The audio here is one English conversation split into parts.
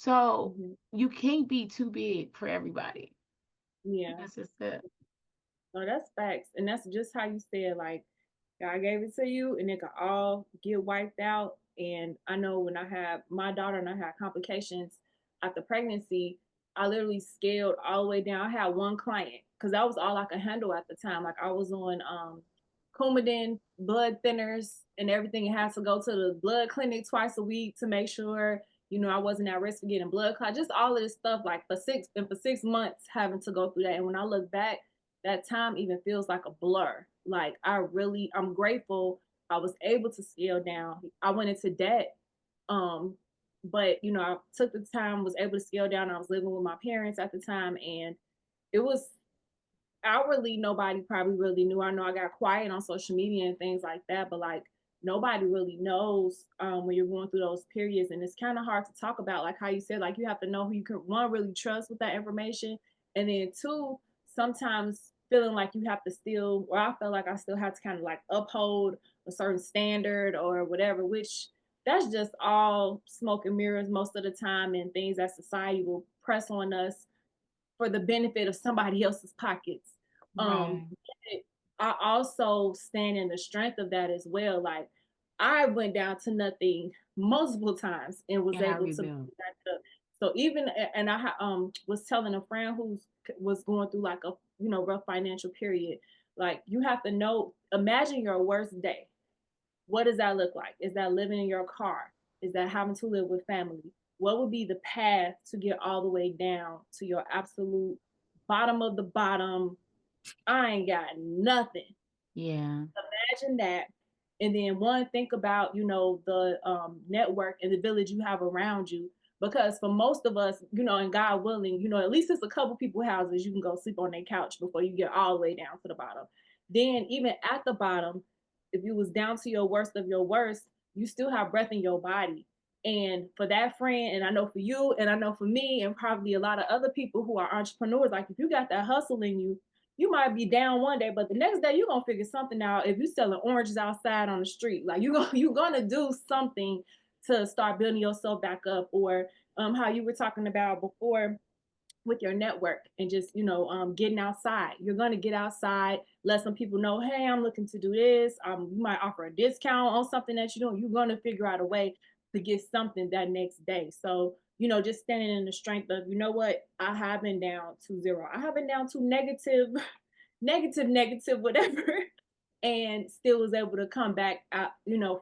So Mhm. you can't be too big for everybody. Yeah. That's just it. No, that's facts. And that's just how you said, like, God gave it to you and it could all get wiped out. And I know when I had my daughter and I had complications after pregnancy, I literally scaled all the way down. I had one client because that was all I could handle at the time. Like I was on Coumadin, blood thinners, and everything. It had to go to the blood clinic twice a week to make sure, I wasn't at risk for getting blood clot. Just all of this stuff, like for 6 months having to go through that. And when I look back, that time even feels like a blur. Like I'm grateful I was able to scale down. I went into debt. Um, but I took the time, was able to scale down. I was living with my parents at the time, and it was outwardly nobody probably really knew. I know I got quiet on social media and things like that, but like nobody really knows when you're going through those periods, and it's kind of hard to talk about. Like how you said, like you have to know who you can one really trust with that information, and then two, sometimes feeling like you have to still, or I felt like I still have to kind of like uphold a certain standard or whatever, which that's just all smoke and mirrors most of the time, and things that society will press on us for the benefit of somebody else's pockets. Um, Right. I also stand in the strength of that as well. Like I went down to nothing multiple times and was And I able to rebuilt. build back up. So even and I was telling a friend who was going through like a rough financial period. Like you have to know, imagine your worst day. What does that look like? Is that living in your car? Is that having to live with family? What would be the path to get all the way down to your absolute bottom of the bottom? I ain't got nothing. Yeah. Imagine that. And then one, think about, the network and the village you have around you. Because for most of us, and God willing, at least it's a couple people houses you can go sleep on their couch before you get all the way down to the bottom. Then even at the bottom, if you was down to your worst of your worst, you still have breath in your body. And for that friend, and I know for you, and I know for me, and probably a lot of other people who are entrepreneurs, like if you got that hustle in you, you might be down one day, but the next day you're gonna figure something out. If you're selling oranges outside on the street, like you're gonna do something to start building yourself back up. Or how you were talking about before with your network and just getting outside. You're gonna get outside, let some people know, hey, I'm looking to do this. You might offer a discount on something that you're doing. You're gonna figure out a way to get something that next day. So just standing in the strength of, what, I have been down to zero. I have been down to negative, negative, whatever, and still was able to come back out,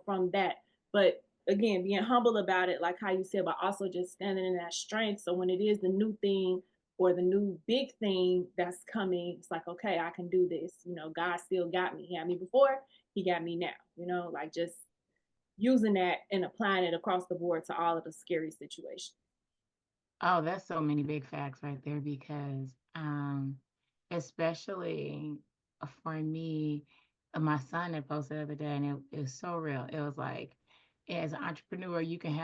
from that. But again, being humble about it, like how you said, but also just standing in that strength. So when it is the new thing or the new big thing that's coming, it's like, okay, I can do this. God still got me. He had me before, he got me now, like just using that and applying it across the board to all of the scary situations. Oh, that's so many big facts right there because especially for me, my son had posted the other day and it was so real. It was like, as an entrepreneur, you can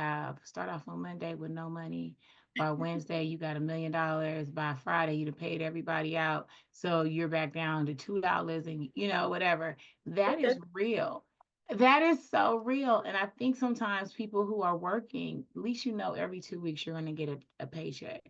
start off on Monday with no money. By Wednesday, you got $1 million. By Friday, you'd have paid everybody out. So you're back down to $2 and whatever. That is real. That is so real. And I think sometimes people who are working, at least every 2 weeks you're going to get a paycheck.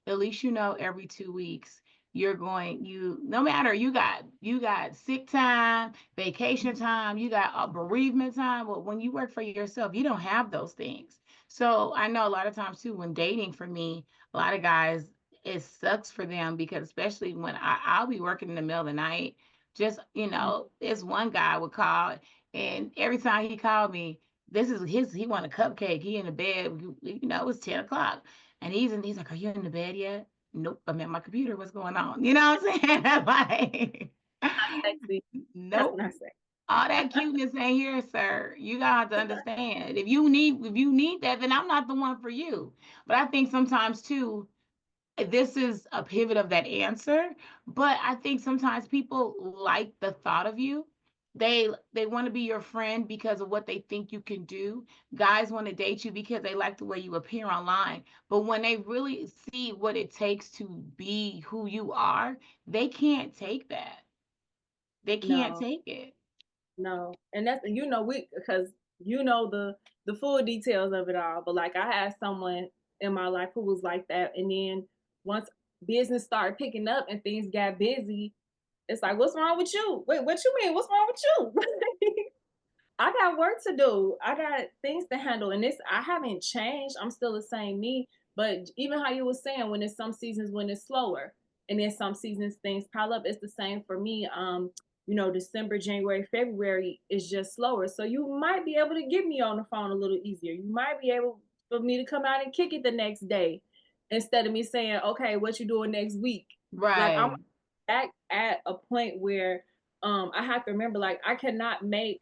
At least every 2 weeks no matter you got sick time, vacation time, you got a bereavement time. But when you work for yourself, you don't have those things. So I know a lot of times too, when dating for me, a lot of guys, it sucks for them because especially when I'll be working in the middle of the night. Just, this one guy would call and every time he called me, he want a cupcake. He in the bed, it was 10 o'clock. And he's like, are you in the bed yet? Nope, I'm at my computer. What's going on? You know what I'm saying? Like, Sexy. That's nope. what I say. All that cuteness ain't here, sir. You got to understand. If you need that, then I'm not the one for you. But I think sometimes too, this is a pivot of that answer, but I think sometimes people like the thought of you. They want to be your friend because of what they think you can do. Guys want to date you because they like the way you appear online. But when they really see what it takes to be who you are, they can't take that. They can't No, take it. no, and that's we because the full details of it all. But like I had someone. in my life who was like that. And then once business started picking up and things got busy, it's like, what's wrong with you? Wait, what you mean? What's wrong with you? I got work to do. I got things to handle. And this, I haven't changed. I'm still the same me. But even how you were saying, when there's some seasons when it's slower, and then some seasons things pile up, it's the same for me. December, January, February is just slower. So you might be able to get me on the phone a little easier. You might be able for me to come out and kick it the next day instead of me saying, okay, what you doing next week? Like I'm Right. back at a point where I have to remember, like, I cannot make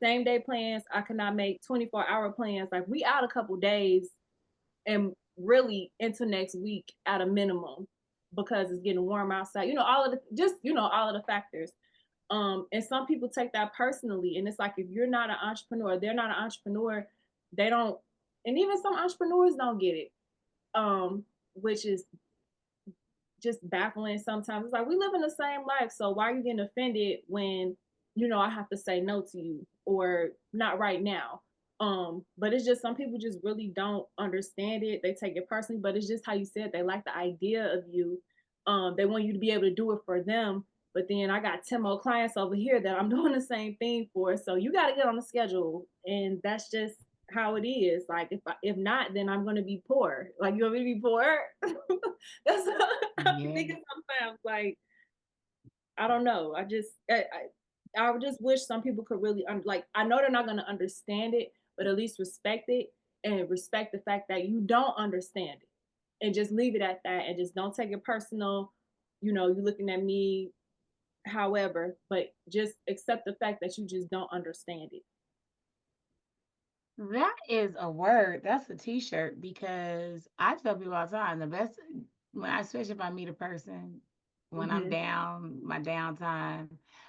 same day plans. I cannot make 24-hour plans. Like, we out a couple days and really into next week at a minimum because it's getting warm outside. All of the just all of the factors. And some people take that personally, and it's like, if you're not an entrepreneur, they're not an entrepreneur, they don't, and even some entrepreneurs don't get it. Which is just baffling sometimes. It's like, we live in the same life, so why are you getting offended when I have to say no to you or not right now? But it's just some people just really don't understand it. They take it personally, but it's just how you said, they like the idea of you. They want you to be able to do it for them. But then I got 10 more clients over here that I'm doing the same thing for. So you got to get on the schedule, and that's just how it is. Like, if not, then I'm gonna be poor. Like, you want me to be poor? That's what I'm Yeah. thinking sometimes. Like, I don't know. I would just wish some people could really like. I know they're not gonna understand it, but at least respect it and respect the fact that you don't understand it, and just leave it at that, and just don't take it personal. You looking at me, however, but just accept the fact that you just don't understand it. That is a word. That's a t-shirt because I tell people all the time the best when I especially if I meet a person when I'm Mm-hmm. down, my downtime.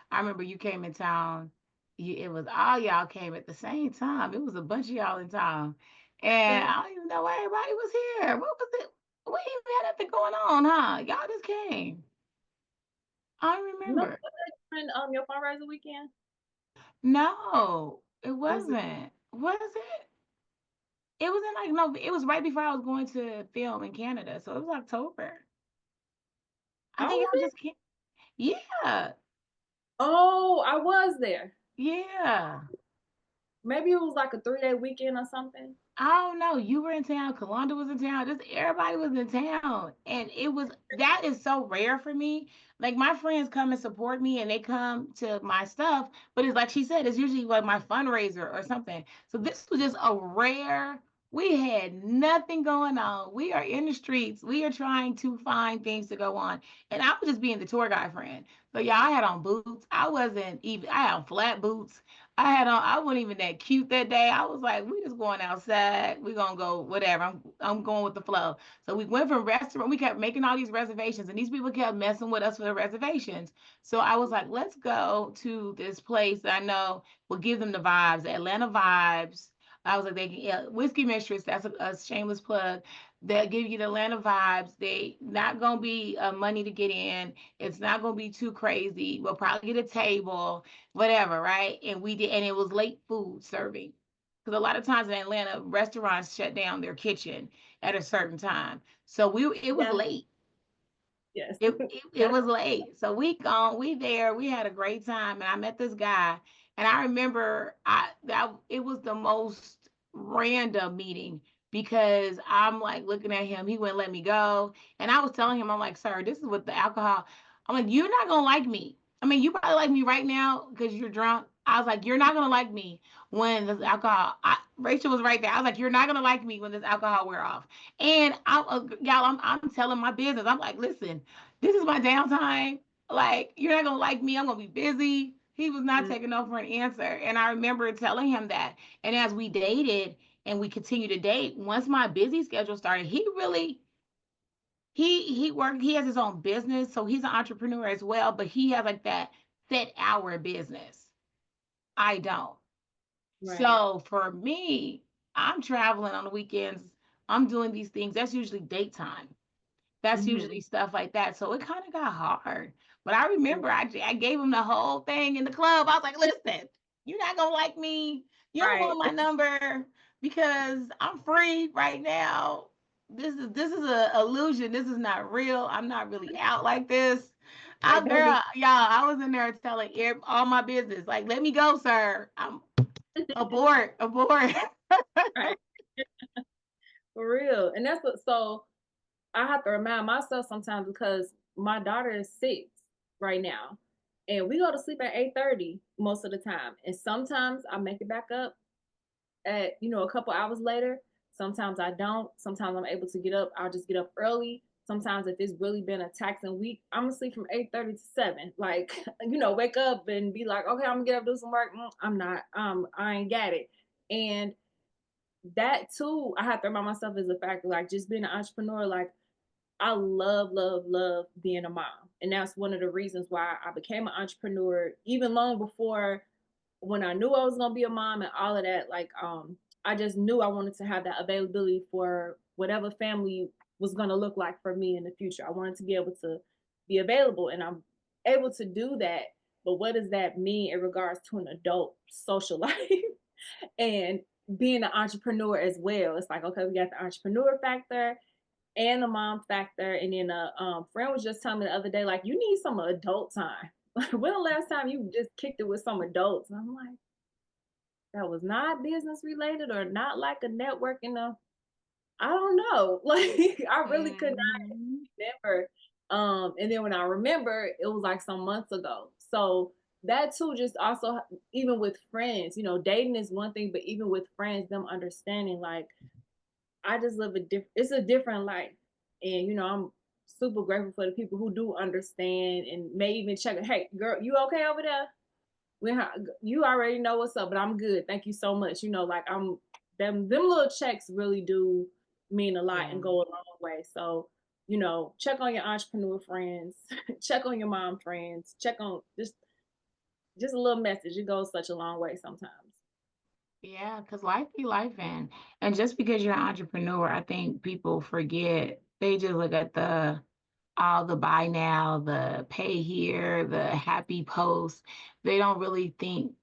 I remember you came in town. It was all y'all came at the same time. It was a bunch of y'all in town. And Yeah. I don't even know why everybody was here. What was it? We even had nothing going on, huh? Y'all just came. I don't No, remember. your fundraiser weekend No, it was it? wasn't. Was it? It was in like no, it was right before I was going to film in Canada, so it was October. I I think was y'all there. just can't. Yeah, Oh, I was there. yeah. Maybe it was like a 3-day weekend or something. I don't know. You were in town. Kalonda was in town. Just everybody was in town, and it was that is so rare for me. Like my friends come and support me, and they come to my stuff, but it's like she said, it's usually like my fundraiser or something. So this was just a rare. We had nothing going on. We are in the streets. We are trying to find things to go on, and I was just being the tour guide friend. So yeah, I had on boots. I wasn't even. I had on flat boots. I wasn't even that cute that day. I was like, we just going outside. We gonna go whatever. I'm going with the flow. So we went from restaurant. We kept making all these reservations, and these people kept messing with us for the reservations. So I was like, let's go to this place that I know will give them the vibes, the Atlanta vibes. I was like, they can, yeah, Whiskey Mistress. That's a shameless plug. They'll give you the Atlanta vibes. They not gonna be money to get in. It's not gonna be too crazy. We'll probably get a table whatever, right? And we did, and it was late food serving because a lot of times in Atlanta, restaurants shut down their kitchen at a certain time. So it was Yeah. late. Yes. It That's was late. So we gone, we there, we had a great time, and I met this guy, and I remember I that it was the most random meeting because I'm like looking at him, he wouldn't let me go, and I was telling him, I'm like, sir, this is with the alcohol. I'm like, you're not gonna like me. I mean, you probably like me right now because you're drunk. I was like, you're not gonna like me when this alcohol. Rachel was right there. I was like, you're not gonna like me when this alcohol wear off. And I'm telling my business. I'm like, listen, this is my downtime. Like, you're not gonna like me. I'm gonna be busy. He was not mm, taking no for an answer. And I remember telling him that. And as we dated and we continued to date, once my busy schedule started, he really he worked, he has his own business, so he's an entrepreneur as well, but he has like that set hour business. I don't. right. So for me, I'm traveling on the weekends. I'm doing these things. That's usually daytime. That's Mm-hmm. usually stuff like that. So it kind of got hard. But I remember I gave him the whole thing in the club. I was like, listen, you're not going to like me. You don't Right. want my number because I'm free right now. this is a illusion. This is not real. I'm not really out like this. I Like, don't girl, be y'all, I was in there telling all my business. Like, let me go, sir. I'm abort, abort. right for real. And that's what. So I have to remind myself sometimes because my daughter is 6 right now, and we go to sleep at 8:30 most of the time. And sometimes I make it back up at a couple hours later. Sometimes I don't. Sometimes I'm able to get up. I'll just get up early. Sometimes if it's really been a taxing week, I'm gonna sleep from 8:30 to 7. Like, wake up and be like, okay, I'm gonna get up, do some work. I'm not. I ain't got it. And that too, I have to remind myself as a factor, like just being an entrepreneur, like I love, love, love being a mom. And that's one of the reasons why I became an entrepreneur, even long before when I knew I was gonna be a mom and all of that. Like, I just knew I wanted to have that availability for whatever family was gonna look like for me in the future. I wanted to be able to be available, and I'm able to do that. But what does that mean in regards to an adult social life and being an entrepreneur as well? It's like, okay, we got the entrepreneur factor and the mom factor. And then a friend was just telling me the other day, like, you need some adult time. Like, when the last time you just kicked it with some adults? And I'm like, that was not business related or not like a networking. I don't know. Like, I really could Mhm. not remember. And then when I remember, it was like some months ago. So that too, just also even with friends, dating is one thing, but even with friends, them understanding like I just live a different. It's a different life, and I'm super grateful for the people who do understand and may even check. Hey, girl, you okay over there? You already know what's up, but I'm good. Thank you so much. Like I'm them little checks really do mean a lot Yeah. and go a long way. So check on your entrepreneur friends, check on your mom friends, check on just a little message. It goes such a long way sometimes. Yeah, because life be life, and just because you're an entrepreneur, I think people forget. They just look at the all the buy now, the pay here, the happy post. They don't really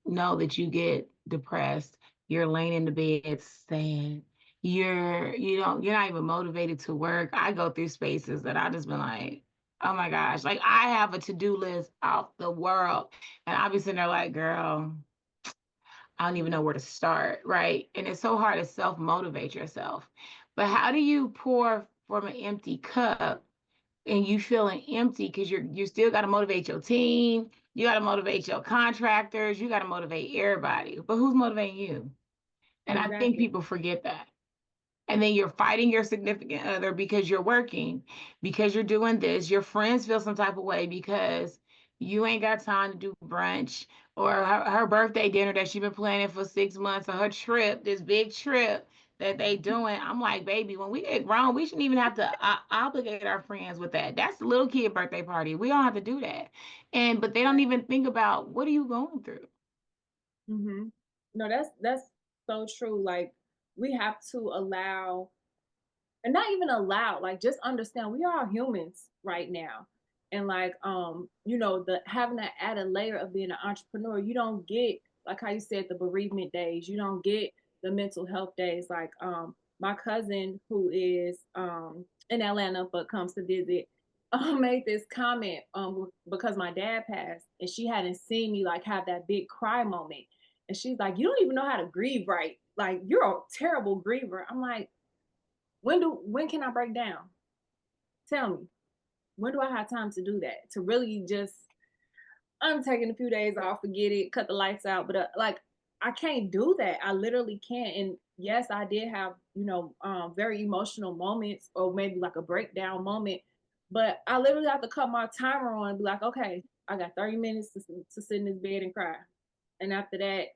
know that you get depressed. You're laying in the bed sad. You're not even motivated to work. I go through spaces that I just been like, oh my gosh, like I have a to-do list off the world. And I'll be sitting there like, girl, I don't even know where to start, right? And it's so hard to self-motivate yourself. But how do you pour from an empty cup and you feeling empty because you still got to motivate your team, you got to motivate your contractors, you got to motivate everybody. But who's motivating you? And I think Exactly. people forget that. And then you're fighting your significant other because you're working, because you're doing this. Your friends feel some type of way because you ain't got time to do brunch or her birthday dinner that she been planning for 6 months or her trip, this big trip that they doing. I'm like, baby, when we get grown, we shouldn't even have to obligate our friends with that. That's the little kid birthday party. We don't have to do that. But they don't even think about what are you going through. Mm-hmm. No, that's so true. Like we have to allow, and not even allow, like just understand we are humans right now. And like the having that added layer of being an entrepreneur, you don't get like how you said the bereavement days, you don't get the mental health days. Like my cousin who is in Atlanta but comes to visit made this comment because my dad passed and she hadn't seen me like have that big cry moment. And she's like, you don't even know how to grieve right. Like you're a terrible griever. I'm like, when can I break down? Tell me. When do I have time to do that? To really just I'm taking a few days off, forget it, cut the lights out. But like I can't do that. I literally can't. And yes, I did have very emotional moments or maybe like a breakdown moment. But I literally have to cut my timer on and be like, okay, I got 30 minutes to sit in this bed and cry. And after that,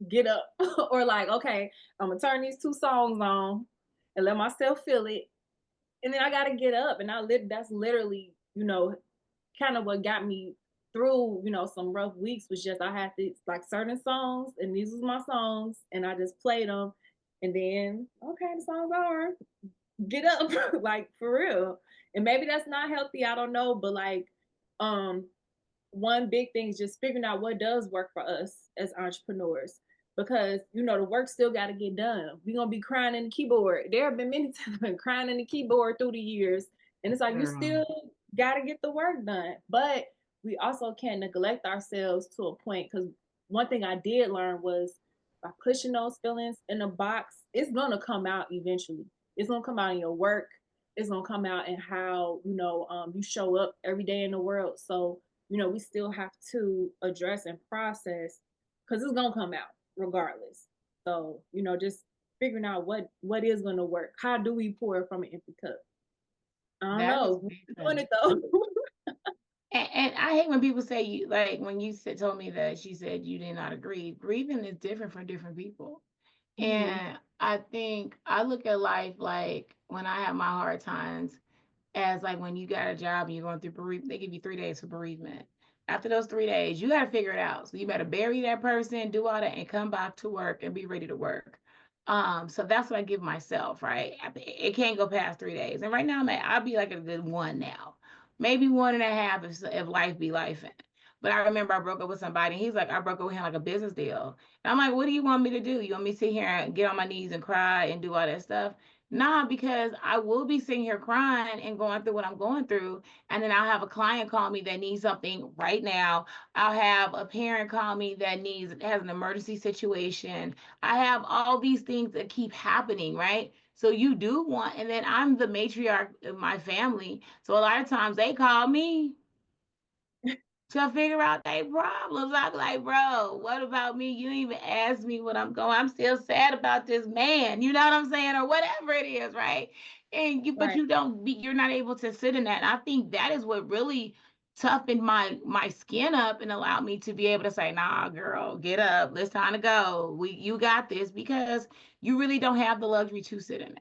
get up. Or like, okay, I'm gonna turn these two songs on and let myself feel it, and then I gotta get up, and that's literally, kind of what got me through, some rough weeks was just I had to like certain songs, and these was my songs, and I just played them, and then okay, the song's over, get up, like for real. And maybe that's not healthy, I don't know, but like, um, one big thing is just figuring out what does work for us as entrepreneurs. because the work still got to get done. We're gonna be crying in the keyboard. There have been many times I've been crying in the keyboard through the years, and it's like you Girl, still got to get the work done. But we also can't neglect ourselves to a point, because one thing I did learn was by pushing those feelings in a box, it's gonna come out eventually. It's gonna come out in your work. It's gonna come out in how you show up every day in the world. So we still have to address and process, because it's gonna come out regardless. So, just figuring out what is gonna work. How do we pour from an empty cup? I don't that was know. We're doing good. it though. And I hate when people say you like when you said told me that she said you did not agree. Grieving is different for different people. Hmm. And I think I look at life like when I have my hard times, as like when you got a job and you're going through bereavement, they give you 3 days for bereavement. After those 3 days, you got to figure it out. So you better bury that person, do all that, and come back to work and be ready to work. So that's what I give myself, right? It can't go past 3 days. And right now, I'll be like a good one now, maybe one and a half if life be life. But I remember I broke up with somebody. And he's like, I broke up with him like a business deal. And I'm like, what do you want me to do? You want me to sit here and get on my knees and cry and do all that stuff? Nah, because I will be sitting here crying and going through what I'm going through. And then I'll have a client call me that needs something right now. I'll have a parent call me that has an emergency situation. I have all these things that keep happening, right? So you do want, and then I'm the matriarch of my family. So a lot of times they call me to figure out their problems. I'm like, bro, what about me? You didn't even ask me what I'm going. I'm still sad about this man. You know what I'm saying? Or whatever it is, right? But Right. you're not able to sit in that. And I think that is what really toughened my skin up and allowed me to be able to say, nah, girl, get up. It's time to go. You got this, because you really don't have the luxury to sit in it.